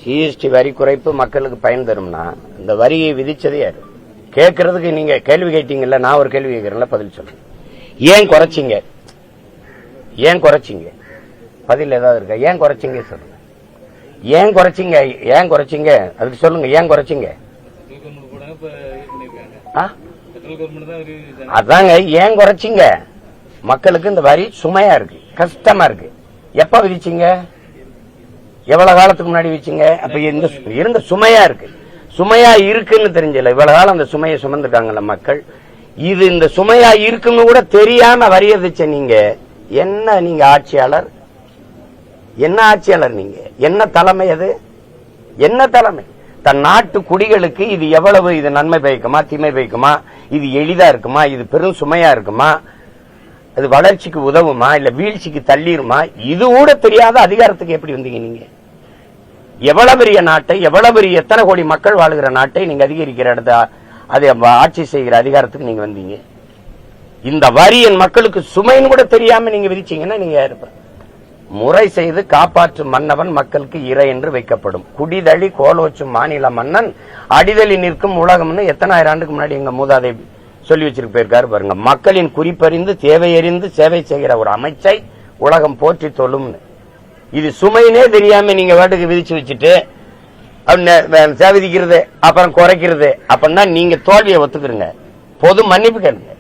GST வரி குறைப்பு மக்களுக்கு பயன் தரும்னா இந்த வரியை விதிச்சது யாரு? கேட்கறதுக்கு நீங்க கேள்வி கேட்டீங்கல்ல, நான் ஒரு கேள்வி கேட்கறேன்ல, பதில் சொல்லுங்க. ஏன் குறைச்சிங்க? ஏன் குறைச்சிங்க? பதில் ஏதாவது இருக்கா? ஏன் குறைச்சிங்க சொல்லுங்க. ஏன் குறைச்சிங்க? ஏன் குறைச்சிங்க அதுக்கு சொல்லுங்க. ஏன் குறைச்சிங்க? அதாங்க ஏன் குறைச்சிங்க? மக்களுக்கு இந்த வரி சுமையா இருக்கு, கஷ்டமா இருக்கு. எப்ப விதிச்சீங்க? எவ்வளவு காலத்துக்கு முன்னாடி விதிச்சீங்க? அப்ப இருந்த சுமையா இருக்கு. சுமையா இருக்குன்னு தெரியல. இவ்வளவு காலம் அந்த சுமையை சுமந்துட்டாங்கல்ல மக்கள். இது இந்த சுமையா இருக்குன்னு கூட தெரியாம வரிய விதிச்ச நீங்க என்ன? நீங்க ஆட்சியாளர்? என்ன ஆட்சியாளர் நீங்க? என்ன தலைமை? அது என்ன தலைமை? தன் நாட்டு குடிகளுக்கு இது எவ்வளவு, இது நன்மை பயக்குமா தீமை பயக்குமா, இது எளிதா இருக்குமா, இது பெரும் சுமையா இருக்குமா, அது வளர்ச்சிக்கு உதவுமா இல்ல வீழ்ச்சிக்கு தள்ளிருமா, இது கூட தெரியாத அதிகாரத்துக்கு எப்படி வந்தீங்க நீங்க? எவ்வளவு பெரிய நாட்டை, எவ்வளவு பெரிய எத்தனை கோடி மக்கள் வாழ்கிற நாட்டை நீங்க அதிகரிக்கிற இடத்த அதை ஆட்சி செய்கிற அதிகாரத்துக்கு நீங்க வந்தீங்க. இந்த வரி என் மக்களுக்கு சுமைன்னு கூட தெரியாம நீங்க விதிச்சீங்கன்னா நீங்க யாருப்ப? முறை செய்து காப்பாற்றும் மன்னவன் மக்களுக்கு இறை என்று வைக்கப்படும். குடிதழி கோலோச்சும் மாநில மன்னன் அடிதளி நிற்கும் உலகம்னு எத்தனாயிரம் ஆண்டுக்கு முன்னாடி எங்க மூதாதை சொல்லி வச்சிருக்கு போயிருக்காரு பாருங்க. மக்களின் குறிப்பறிந்து தேவையறிந்து சேவை செய்கிற ஒரு அமைச்சை உலகம் போற்றி தொழும்னு. இது சுமைனே தெரியாம நீங்க வாட்டுக்கு விதிச்சு வச்சுட்டு விதிக்கிறது அப்புறம் குறைக்கிறது அப்படின்னா நீங்க தோல்வியை ஒத்துக்கிறீங்க. பொது மன்னிப்பு கேளுங்க.